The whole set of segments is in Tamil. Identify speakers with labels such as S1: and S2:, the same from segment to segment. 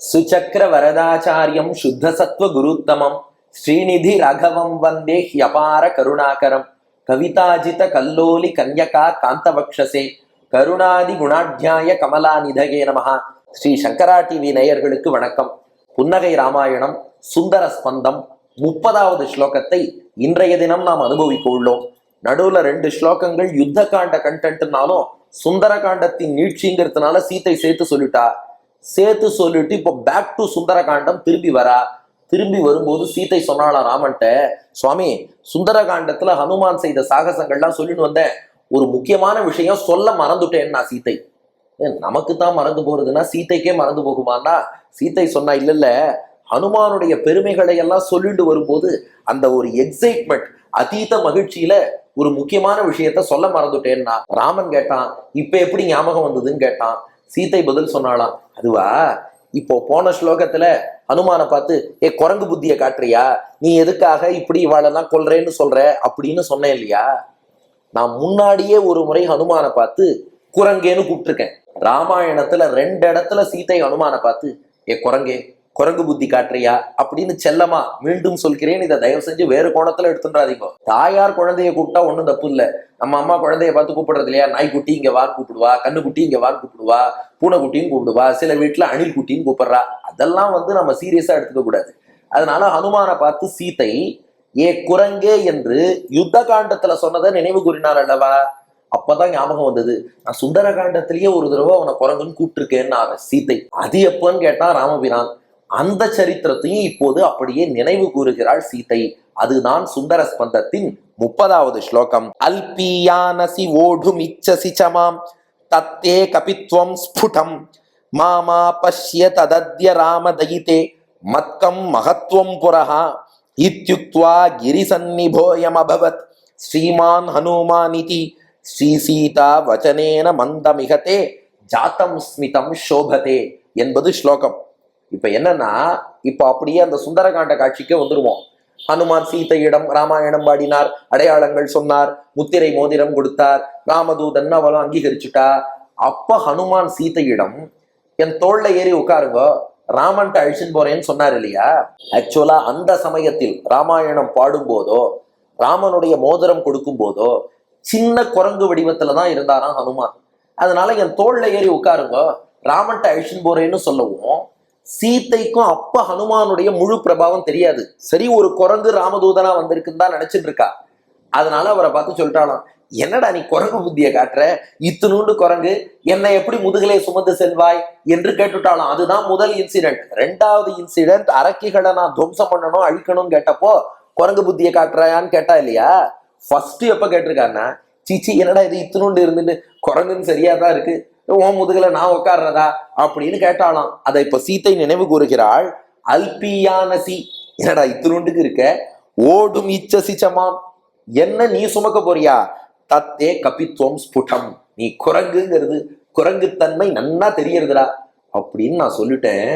S1: சுச்சக்கர வரதாச்சாரியம் சுத்த சத்வ குருத்தமம் ஸ்ரீநிதி ரகவம் வந்தே ஹியபார கருணாகரம் கவிதாஜித கல்லோலி கன்யகா காந்தவக்ஷசே கருணாதி குணாத்தியாய கமலாநிதகே நமஹா. ஸ்ரீ சங்கரா டிவி நேயர்களுக்கு வணக்கம். புன்னகை ராமாயணம் சுந்தர ஸ்பந்தம் 30வது ஸ்லோகத்தை இன்றைய தினம் நாம் அனுபவிக்க உள்ளோம். நடுவுல 2 ஸ்லோகங்கள் யுத்த காண்ட கண்டென்ட்னாலும் சுந்தர காண்டத்தின் நீட்சிங்கிறதுனால சீத்தை சேர்த்து சொல்லிட்டு இப்போ பேக் டு சுந்தர காண்டம் திரும்பி வரும்போது சீத்தை சொன்னாளா ராமன்ட்ட, சுவாமி சுந்தர காண்டத்துல ஹனுமான் செய்த சாகசங்கள்லாம் சொல்லிட்டு வந்தேன், ஒரு முக்கியமான விஷயம் சொல்ல மறந்துட்டேன்னா சீத்தை. நமக்கு தான் மறந்து போறதுன்னா சீத்தைக்கே மறந்து போகுமான்னா சீத்தை சொன்னா இல்ல, ஹனுமானுடைய பெருமைகளை எல்லாம் சொல்லிட்டு வரும்போது அந்த ஒரு எக்ஸைட்மெண்ட் அதீத மகிழ்ச்சியில ஒரு முக்கியமான விஷயத்த சொல்ல மறந்துட்டேன்னா. ராமன் கேட்டான், இப்ப எப்படி ஞாபகம் வந்ததுன்னு கேட்டான். சீத்தை பதில் சொன்னாலாம், அதுவா இப்போ போன ஸ்லோகத்துல ஹனுமானை பார்த்து குரங்கு புத்திய காட்டுறியா, நீ எதுக்காக இப்படி இவாளெல்லாம் கொல்றேன்னு சொல்ற அப்படின்னு சொன்னேன் இல்லையா. நான் முன்னாடியே ஒரு முறை ஹனுமானை பார்த்து குரங்கேன்னு கூப்பிட்டுருக்கேன். ராமாயணத்துல 2 இடத்துல சீத்தை ஹனுமானை பார்த்து குரங்கு புத்தி காட்டுறியா அப்படின்னு செல்லமா மீண்டும் சொல்கிறேன், இதை தயவு செஞ்சு வேறு கோணத்துல எடுத்துடாதீங்க. தாயார் குழந்தைய கூப்பிட்டா ஒன்றும் தப்பு இல்லை. நம்ம அம்மா குழந்தைய பார்த்து கூப்பிடுறது இல்லையா, நாய்க்குட்டி இங்க வான்னு கூப்பிடுவா, கண்ணுக்குட்டி இங்க வான்னு கூப்பிடுவா, பூனைக்குட்டின்னு கூப்பிடுவா, சில வீட்டுல அணில் குட்டின்னு கூப்பிடுறா. அதெல்லாம் நம்ம சீரியஸா எடுத்துக்க கூடாது. அதனால ஹனுமானை பார்த்து சீத்தை குரங்கே என்று யுத்த காண்டத்துல சொன்னதை நினைவு கூறினார் அல்லவா. அப்பதான் ஞாபகம் வந்தது, நான் சுந்தர காண்டத்திலேயே ஒரு தடவை அவனை குரங்குன்னு கூப்பிட்டுருக்கேன்னு சீத்தை. அது எப்பன்னு கேட்டா ராமபிரான். அந்த சரித்திரத்தையும் இப்போது அப்படியே நினைவு கூறுகிறாள் சீத்தை. அதுதான் சுந்தர ஸ்பந்தத்தின் 30வது ஸ்லோகம். அல்பியானசி ஓடும் இச்சசி சமாம் தத்தே கபித்வம் ஸ்புடம் மாமா பஷ்ய ததத்ய ராம தயிதே மத்கம் மகத்வம் புரஹா இத்யுக்த்வா கிரிசன்னிபோயம் அபவத் ஸ்ரீமான் ஹனுமானிதி ஸ்ரீ சீதா வச்சனேன மந்தமிகதே ஜாத்தம் ஸ்மிதம் சோபதே என்பது ஸ்லோகம். இப்ப என்னன்னா, இப்ப அப்படியே அந்த சுந்தரகாண்ட காட்சிக்கு வந்துருவோம். ஹனுமான் சீத்தையிடம் ராமாயணம் பாடினார், அடையாளங்கள் சொன்னார், முத்திரை மோதிரம் கொடுத்தார், ராமதூதன் அவளும் அங்கீகரிச்சுட்டா. அப்ப ஹனுமான் சீத்தையிடம் என் தோல்ல ஏறி உட்காருங்க, ராமன்ட்ட அழிச்சுன்னு போறேன்னு சொன்னார் இல்லையா. ஆக்சுவலா அந்த சமயத்தில் ராமாயணம் பாடும் போதோ ராமனுடைய மோதிரம் கொடுக்கும் போதோ சின்ன குரங்கு வடிவத்துலதான் இருந்தாராம் ஹனுமான். அதனால என் தோல்ல ஏறி உட்காருங்க, ராமன்ட்ட அழிச்சுன்னு போறேன்னு சொல்லவும் சீத்தைக்கும் அப்ப ஹனுமானுடைய முழு பிரபாவம் தெரியாது. சரி, ஒரு குரங்கு ராமதூதனா வந்திருக்குன்னு தான் நினைச்சிட்டு இருக்கா. அதனால அவரை பார்த்து சொல்லிட்டாலாம், என்னடா நீ குரங்கு புத்திய காட்டுற, இத்துணூண்டு குரங்கு, என்னை எப்படி முதுகலை சுமந்து செல்வாய் என்று கேட்டுட்டாலாம். அதுதான் முதல் இன்சிடென்ட். 2வது இன்சிடென்ட், அரக்கிகளை நான் துவம்சம் பண்ணணும் அழிக்கணும்னு கேட்டப்போ குரங்கு புத்திய காட்டுறாயான்னு கேட்டா இல்லையா. ஃபர்ஸ்ட் எப்ப கேட்டிருக்காருன்னா, சீச்சி என்னடா இது இத்துணூண்டு இருந்துட்டு குரங்குன்னு சரியா தான் இருக்கு, உன் முதுகுல நான் உட்கார்றதா அப்படின்னு கேட்டாலாம். அதை இப்ப சீத்தை நினைவு கூறுகிறாள். அல்பியானசி, என்னடா இத்தினுண்டுக்கு இருக்க, ஓடும் இச்சசிச்சமாம், என்ன நீ சுமக்க போறியா, தத்தே கபித்வம் ஸ்புடம், நீ குரங்குங்கிறது குரங்குத்தன்மை நன்னா தெரியறதுடா அப்படின்னு நான் சொல்லிட்டேன்.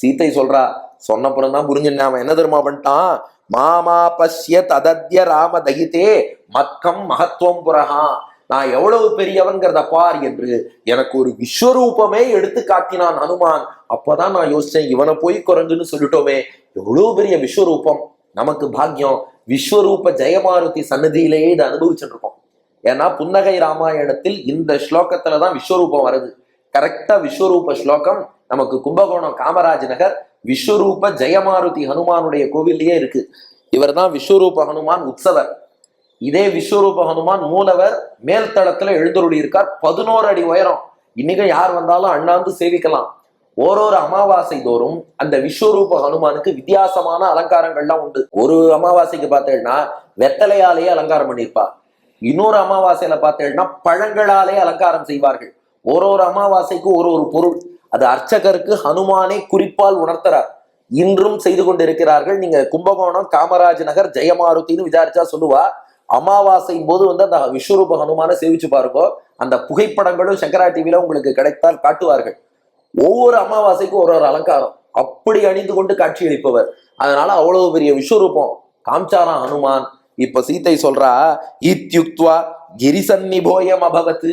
S1: சீத்தை சொல்றா, சொன்னப்புறம் தான் புரிஞ்சுன்னு அவன் என்ன தெரியுமா பண்ணிட்டான், மாமா பஷ்ய ததத்ய ராம தகிதே மக்கம் மகத்துவம் புரஹா, நான் எவ்வளவு பெரியவன்கிறத பார் என்று எனக்கு ஒரு விஸ்வரூபமே எடுத்து காட்டினான் ஹனுமான். அப்பதான் நான் யோசிச்சேன், இவனை போய் குரங்குன்னு சொல்லிட்டோமே, எவ்வளவு பெரிய விஸ்வரூபம். நமக்கு பாக்கியம், விஸ்வரூப ஜெயமாருதி சன்னதியிலேயே இதை அனுபவிச்சுட்டு இருக்கோம். ஏன்னா புன்னகை ராமாயணத்தில் இந்த ஸ்லோகத்துலதான் விஸ்வரூபம் வருது. கரெக்டா விஸ்வரூப ஸ்லோகம் நமக்கு கும்பகோணம் காமராஜ் நகர் விஸ்வரூப ஜெயமாருதி ஹனுமானுடைய கோவில்லயே இருக்கு. இவர் தான் விஸ்வரூப ஹனுமான் உற்சவர். இதே விஸ்வரூப ஹனுமான் மூலவர் மேல் தளத்துல எழுந்தருளி இருக்கார், 11 அடி உயரம். இன்னைக்கு யார் வந்தாலும் அண்ணாந்து சேவிக்கலாம். ஒரு அமாவாசை தோறும் அந்த விஸ்வரூப ஹனுமானுக்கு வித்தியாசமான அலங்காரங்கள்லாம் உண்டு. ஒரு அமாவாசைக்கு பார்த்தேன்னா வெத்தலையாலேயே அலங்காரம் பண்ணியிருப்பா, இன்னொரு அமாவாசையில பார்த்தேன்னா பழங்களாலே அலங்காரம் செய்வார்கள். ஒரு அமாவாசைக்கு ஒரு பொருள். அது அர்ச்சகருக்கு ஹனுமானை குறிப்பால் உணர்த்துறார். இன்றும் செய்து கொண்டிருக்கிறார்கள். நீங்க கும்பகோணம் காமராஜ் நகர் ஜெயமாருத்தின்னு விசாரிச்சா சொல்லுவா. அமாவாசை போது அந்த விஸ்வரூப ஹனுமான சேவிச்சு பாருங்க. அந்த புகைப்படங்களும் சங்கரா டிவில உங்களுக்கு கிடைத்தால் காட்டுவார்கள். ஒவ்வொரு அமாவாசைக்கும் ஒரு அலங்காரம், அப்படி அணிந்து கொண்டு காட்சி அளிப்பவர். அதனால அவ்வளவு பெரிய விஸ்வரூபம் காம்சாராம் ஹனுமான். இப்ப சீத்தை சொல்றா, இத்யுக்த்வா கிரிசன்னிபோயம் அபவத்து,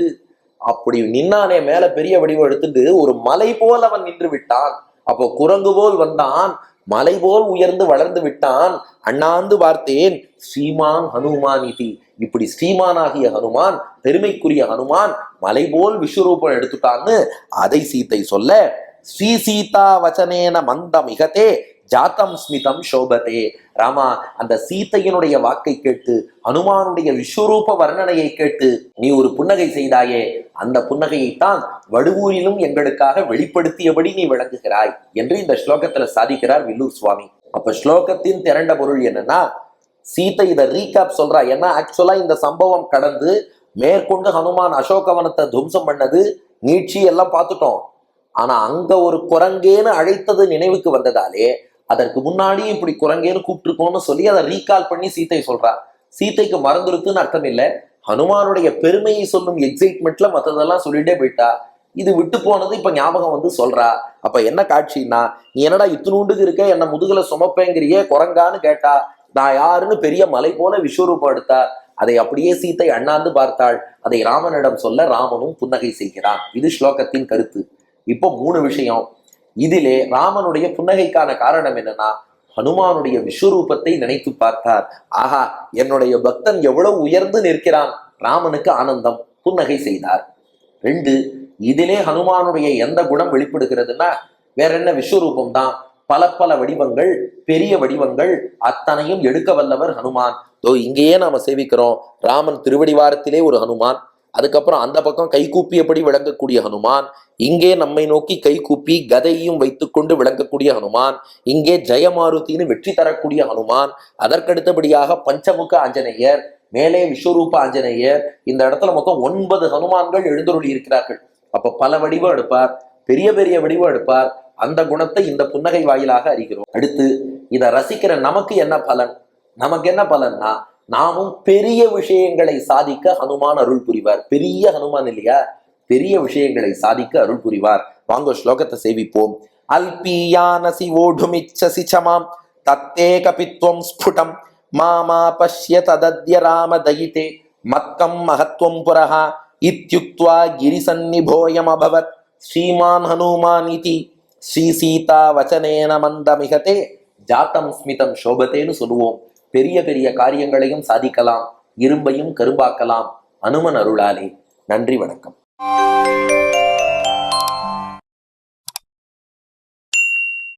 S1: அப்படி நின்னானே மேல பெரிய வடிவம் எடுத்துட்டு ஒரு மலை போல் அவன் நின்று விட்டான். அப்போ குரங்கு போல் வந்தான், மலை போல் உயர்ந்து வளர்ந்து விட்டான். அண்ணாந்து பார்த்தேன், ஸ்ரீமான் ஹனுமான் இதி. இப்படி ஸ்ரீமானாகிய ஹனுமான், பெருமைக்குரிய ஹனுமான் மலை போல் விஸ்வரூபம் எடுத்துட்டான்னு அதை சீத்தை சொல்ல, ஸ்ரீ சீதா வச்சனேன மந்த மிகத்தே ஜாத்தம் ஸ்மிதம் சோபதே. ராமா, அந்த சீத்தையினுடைய வாக்கை கேட்டு, ஹனுமானுடைய விஸ்வரூப வர்ணனையை கேட்டு நீ ஒரு புன்னகை செய்தாயே, அந்த புன்னகையைத்தான் வடுவூரிலும் எங்களுக்காக வெளிப்படுத்தியபடி நீ விளங்குகிறாய் என்று இந்த ஸ்லோகத்துல சாதிக்கிறார் வில்லூர் சுவாமி. அப்ப ஸ்லோகத்தின் திரண்ட பொருள் என்னன்னா, சீத்தை இதை ரீகேப் சொல்றா. ஏன்னா ஆக்சுவலா இந்த சம்பவம் கடந்து மேற்கொண்டு ஹனுமான் அசோகவனத்தை துவம்சம் பண்ணது, நீட்சி எல்லாம் பார்த்துட்டோம். ஆனா அங்க ஒரு குரங்கேன்னு அழைத்தது நினைவுக்கு வந்ததாலே, அதற்கு முன்னாடி இப்படி குரங்கேன்னு கூப்பிட்டுருக்கோம்னு சொல்லி அதை ரீகால் பண்ணி சீத்தை சொல்றா. சீத்தைக்கு மறந்துருக்குன்னு அர்த்தம் இல்லை, ஹனுமானுடைய பெருமையை சொல்லும் எக்ஸைட்மெண்ட்ல மற்றதெல்லாம் சொல்லிட்டே போயிட்டா. இது விட்டு போனது இப்ப ஞாபகம் வந்து சொல்றா. அப்ப என்ன காட்சின்னா, நீ என்னடா இத்தினூண்டுக்கு இருக்க, என்ன முதுகுல சுமப்பேங்கிறியே குரங்கான்னு கேட்டா. நான் யாருன்னு பெரிய மலை போல விஸ்வரூபம் எடுத்தா. அதை அப்படியே சீத்தை அண்ணாந்து பார்த்தாள். அதை ராமனிடம் சொல்ல ராமனும் புன்னகை செய்கிறான். இது ஸ்லோகத்தின் கருத்து. இப்போ 3 விஷயம். இதிலே ராமனுடைய புன்னகைக்கான காரணம் என்னன்னா, ஹனுமானுடைய விஸ்வரூபத்தை நினைத்து பார்த்தார். ஆஹா, என்னுடைய பக்தன் எவ்வளவு உயர்ந்து நிற்கிறான். ராமனுக்கு ஆனந்தம், புன்னகை செய்தார். 2, இதிலே ஹனுமானுடைய எந்த குணம் வெளிப்படுகிறதுனா, வேற என்ன, விஸ்வரூபம் தான். பல பல வடிவங்கள், பெரிய வடிவங்கள் அத்தனையும் எடுக்க வல்லவர் ஹனுமான். இங்கேயே நாம சேவிக்கிறோம், ராமன் திருவடிவாரத்திலே ஒரு ஹனுமான், அதுக்கப்புறம் அந்த பக்கம் கைகூப்பியபடி விளங்கக்கூடிய ஹனுமான், இங்கே நம்மை நோக்கி கைகூப்பி கதையும் வைத்துக்கொண்டு விளங்கக்கூடிய ஹனுமான், இங்கே ஜெயமாருத்தின்னு வெற்றி தரக்கூடிய ஹனுமான், அதற்கடுத்தபடியாக பஞ்சமுக ஆஞ்சநேயர், மேலே விஸ்வரூப ஆஞ்சநேயர். இந்த இடத்துல மொத்தம் 9 ஹனுமான்கள் எழுந்தருளி இருக்கிறார்கள். அப்ப பல வடிவம் எடுப்பார், பெரிய பெரிய வடிவம் எடுப்பார். அந்த குணத்தை இந்த புன்னகை வாயிலாக அறிகிறோம். அடுத்து இதை ரசிக்கிற நமக்கு என்ன பலன்? நமக்கு என்ன பலன்னா, நாமும் பெரிய விஷயங்களை சாதிக்க ஹனுமான் அருள் புரிவார். பெரிய ஹனுமான் இல்லையா, பெரிய விஷயங்களை சாதிக்க அருள் புரிவார். வாங்க ஸ்லோகத்தை சேவிப்போம். அல்பியானசி ஓடுமிச்சசி சமாம் தத்தே கபித்வம் ஸ்புடம் மாமா பஷ்ய ததத்ய ராம தயிதே மத்கம் மகத்வம் புரஹா இத்யுக்த்வா கிரிசன்னிபோயம் அபவத் ஸ்ரீமான் ஹனுமான் இதி ஸ்ரீ சீதா வச்சனேன மந்தமிகதே ஜாத்தம் ஸ்மிதம் சோபத்தேன்னு சொல்லுவோம். பெரிய பெரிய காரியங்களையும் சாதிக்கலாம், இரும்பையும் கரும்பாக்கலாம் அனுமன் அருளாலே. நன்றி, வணக்கம்.